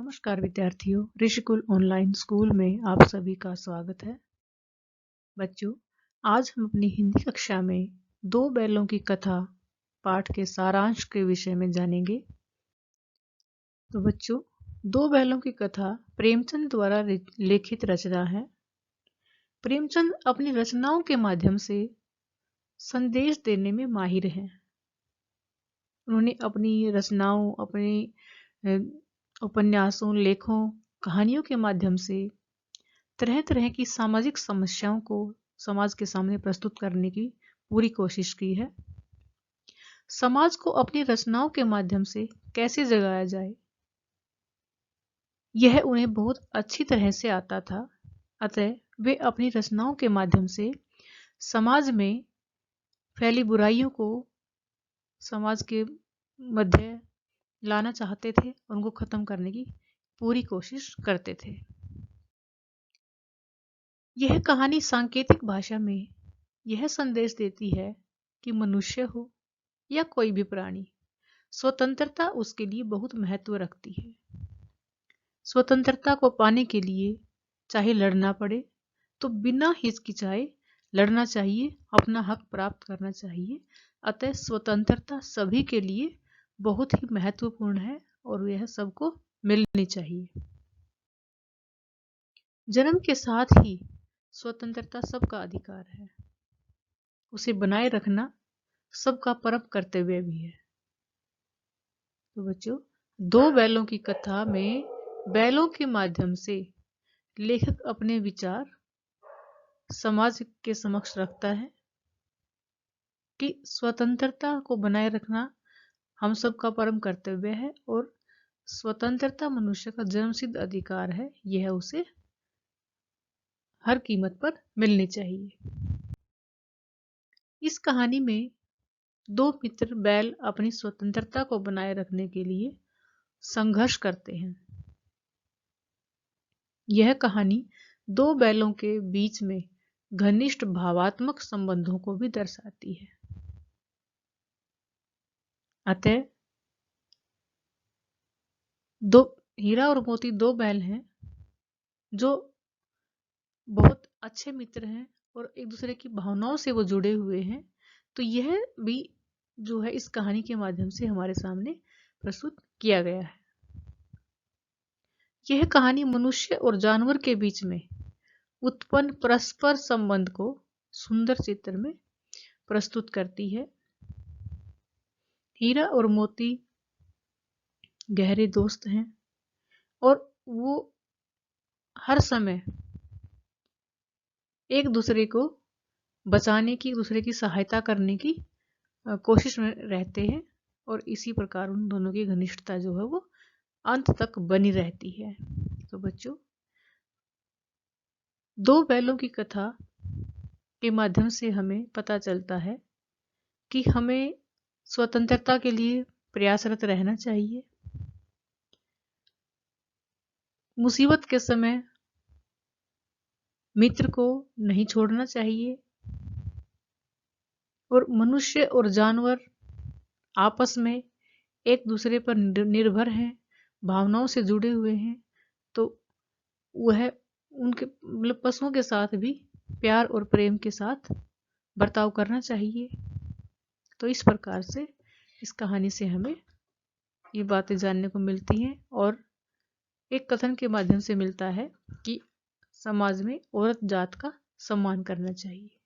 नमस्कार विद्यार्थियों, Rishikul online school में आप सभी का स्वागत है। बच्चों, आज हम अपनी हिंदी कक्षा में दो बैलों की कथा पाठ के सारांश के विषय में जानेंगे। तो बच्चों, दो बैलों की कथा प्रेमचंद द्वारा लिखित रचना है। प्रेमचंद अपनी रचनाओं के माध्यम से संदेश देने में माहिर हैं। उन्होंने अपनी रचनाओं, अपने उपन्यासों, लेखों, कहानियों के माध्यम से तरह तरह की सामाजिक समस्याओं को समाज के सामने प्रस्तुत करने की पूरी कोशिश की है। समाज को अपनी रचनाओं के माध्यम से कैसे जगाया जाए, यह उन्हें बहुत अच्छी तरह से आता था। अतः वे अपनी रचनाओं के माध्यम से समाज में फैली बुराइयों को समाज के मध्य लाना चाहते थे, उनको खत्म करने की पूरी कोशिश करते थे। यह कहानी सांकेतिक भाषा में यह संदेश देती है कि मनुष्य हो या कोई भी प्राणी, स्वतंत्रता उसके लिए बहुत महत्व रखती है। स्वतंत्रता को पाने के लिए चाहे लड़ना पड़े तो बिना हिचकिचाए लड़ना चाहिए, अपना हक प्राप्त करना चाहिए। अतः स्वतंत्रता सभी के लिए बहुत ही महत्वपूर्ण है और यह सबको मिलनी चाहिए। जन्म के साथ ही स्वतंत्रता सबका अधिकार है, उसे बनाए रखना सबका परम कर्तव्य भी है। तो बच्चों, दो बैलों की कथा में बैलों के माध्यम से लेखक अपने विचार समाज के समक्ष रखता है कि स्वतंत्रता को बनाए रखना हम सबका परम कर्तव्य है और स्वतंत्रता मनुष्य का जन्मसिद्ध अधिकार है, यह उसे हर कीमत पर मिलनी चाहिए। इस कहानी में दो मित्र बैल अपनी स्वतंत्रता को बनाए रखने के लिए संघर्ष करते हैं। यह कहानी दो बैलों के बीच में घनिष्ठ भावात्मक संबंधों को भी दर्शाती है। अतः हीरा और मोती दो बैल हैं जो बहुत अच्छे मित्र हैं और एक दूसरे की भावनाओं से वो जुड़े हुए हैं। तो यह भी जो है इस कहानी के माध्यम से हमारे सामने प्रस्तुत किया गया है। यह कहानी मनुष्य और जानवर के बीच में उत्पन्न परस्पर संबंध को सुंदर चित्र में प्रस्तुत करती है। हीरा और मोती गहरे दोस्त हैं और वो हर समय एक दूसरे को बचाने की, दूसरे की सहायता करने की कोशिश में रहते हैं और इसी प्रकार उन दोनों की घनिष्ठता जो है वो अंत तक बनी रहती है। तो बच्चों, दो बैलों की कथा के माध्यम से हमें पता चलता है कि हमें स्वतंत्रता के लिए प्रयासरत रहना चाहिए। मुसीबत के समय मित्र को नहीं छोड़ना चाहिए और मनुष्य और जानवर आपस में एक दूसरे पर निर्भर हैं, भावनाओं से जुड़े हुए हैं। तो वह उनके मतलब पशुओं के साथ भी प्यार और प्रेम के साथ बर्ताव करना चाहिए। तो इस प्रकार से इस कहानी से हमें ये बातें जानने को मिलती हैं और एक कथन के माध्यम से मिलता है कि समाज में औरत जात का सम्मान करना चाहिए।